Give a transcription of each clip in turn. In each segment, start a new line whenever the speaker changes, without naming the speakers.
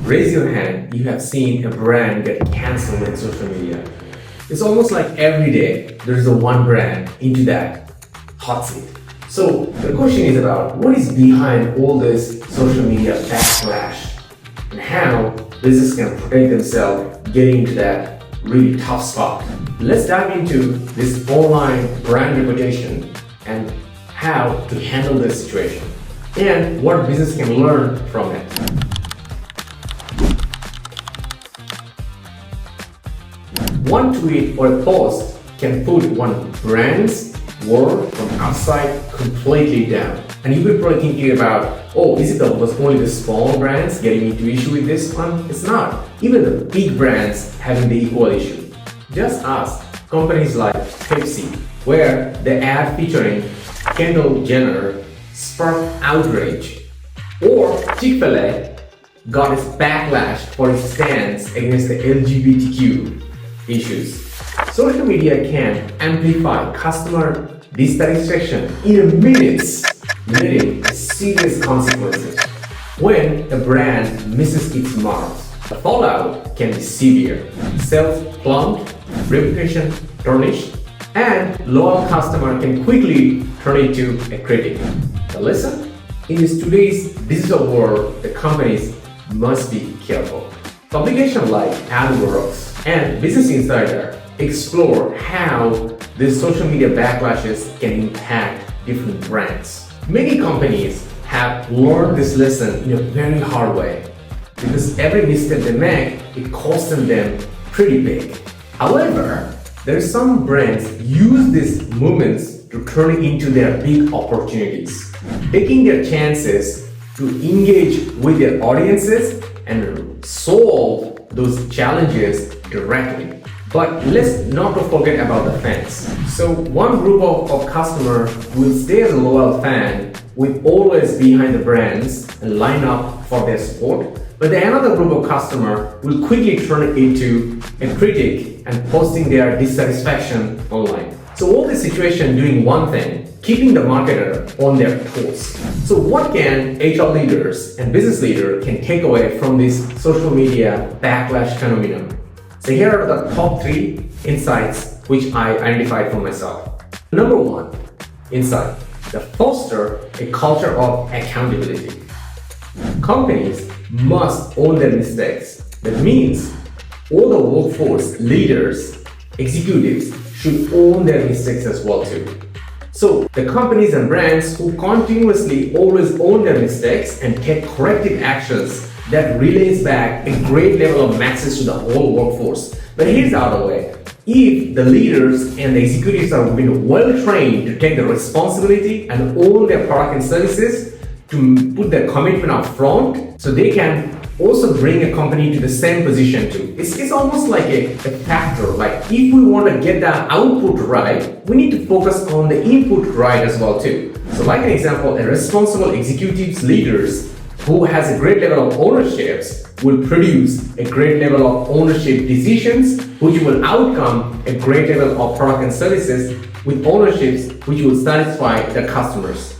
Raise your hand, you have seen a brand get cancelled in social media. It's almost like every day there is a one brand into that hot seat. So the question is about what is behind all this social media backlash and how business can protect themselves getting into that really tough spot. Let's dive into this online brand reputation and how to handle this situation and what business can learn from it. One tweet or a post can put one brand's word from outside completely down. And you'll be probably thinking about, oh, is it was only the small brands getting into issue with this one? It's not. Even the big brands having the equal issue. Just ask companies like Pepsi, where the ad featuring Kendall Jenner sparked outrage, or Chick-fil-A got its backlash for its stance against the LGBTQ issues. Social media can amplify customer dissatisfaction in minutes, leading to serious consequences. When a brand misses its marks, the fallout can be severe. Sales plummet, reputation tarnished, and loyal customer can quickly turn into a critic. The lesson? In this today's digital world, the companies must be careful. Publications like AdWorks and Business Insider explore how these social media backlashes can impact different brands. Many companies have learned this lesson in a very hard way because every mistake they make, it costs them pretty big. However, there are some brands use these moments to turn it into their big opportunities, taking their chances to engage with their audiences and solve those challenges directly. But let's not forget about the fans. So one group of customers will stay as a loyal fan, will always behind the brands and line up for their support. But the another group of customers will quickly turn it into a critic and posting their dissatisfaction online. So all this situation doing one thing, keeping the marketer on their toes. So what can HR leaders and business leaders can take away from this social media backlash phenomenon? So here are the top 3 insights which I identified for myself. Number 1, insight: foster a culture of accountability. Companies must own their mistakes. That means all the workforce, leaders, executives should own their mistakes as well too. So the companies and brands who continuously always own their mistakes and take corrective actions, that relays back a great level of message to the whole workforce. But here's the other way. If the leaders and the executives are being well trained to take the responsibility and own their product and services, to put their commitment up front, so they can also bring a company to the same position too. It's almost like a factor. Like if we want to get the output right, we need to focus on the input right as well too. So like an example, a responsible executives leaders who has a great level of ownerships will produce a great level of ownership decisions, which will outcome a great level of product and services with ownerships which will satisfy the customers.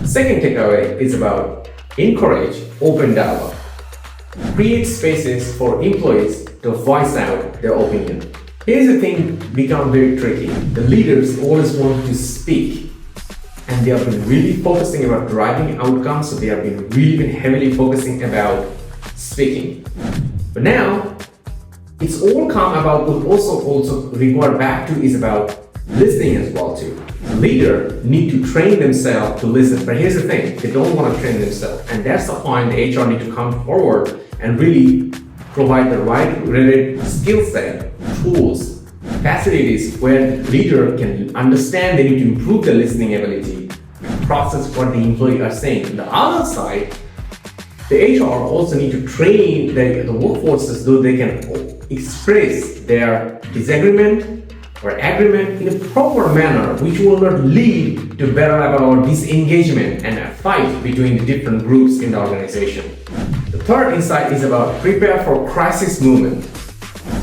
Second takeaway is about encourage open dialogue. Create spaces for employees to voice out their opinion. Here's the thing become very tricky. The leaders always want to speak, and they have been really focusing about driving outcomes, so they have been really heavily focusing about speaking. But now, it's all come about, but also require back to is about listening as well too. The leader need to train themselves to listen. But here's the thing, they don't want to train themselves. And that's the point the HR need to come forward and really provide the right related skill set, tools, facilities where the leader can understand they need to improve their listening ability, process what the employee are saying. On the other side, the HR also need to train the workforces so they can express their disagreement or agreement in a proper manner, which will not lead to better level of disengagement and a fight between the different groups in the organization. The third insight is about prepare for crisis moment.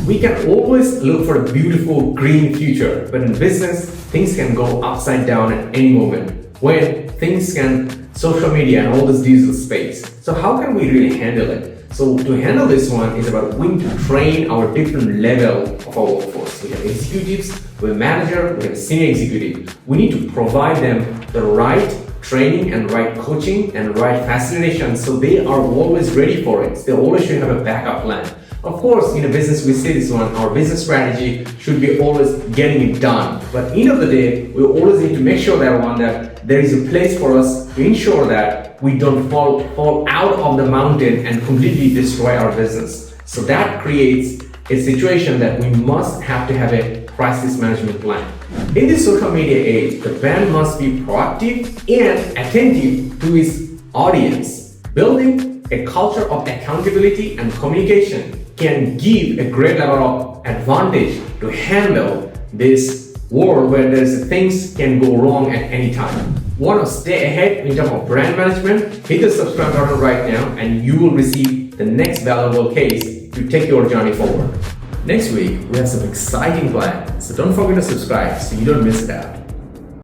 We can always look for a beautiful green future, but in business, things can go upside down at any moment when things can social media and all this digital space. So how can we really handle it? So to handle this one is about we need to train our different level of our workforce. We have executives, we have manager, we have senior executive. We need to provide them the right training and right coaching and right facilitation so they are always ready for it. They always should have a backup plan. Of course, in a business, we say this one, our business strategy should be always getting it done. But end of the day, we always need to make sure that there is a place for us to ensure that we don't fall out of the mountain and completely destroy our business. So that creates a situation that we must have to have a crisis management plan. In this social media age, the brand must be proactive and attentive to its audience. Building a culture of accountability and communication can give a great level of advantage to handle this world where things can go wrong at any time. Want to stay ahead in terms of brand management? Hit the subscribe button right now and you will receive the next valuable case to take your journey forward. Next week, we have some exciting plans, so don't forget to subscribe so you don't miss it out.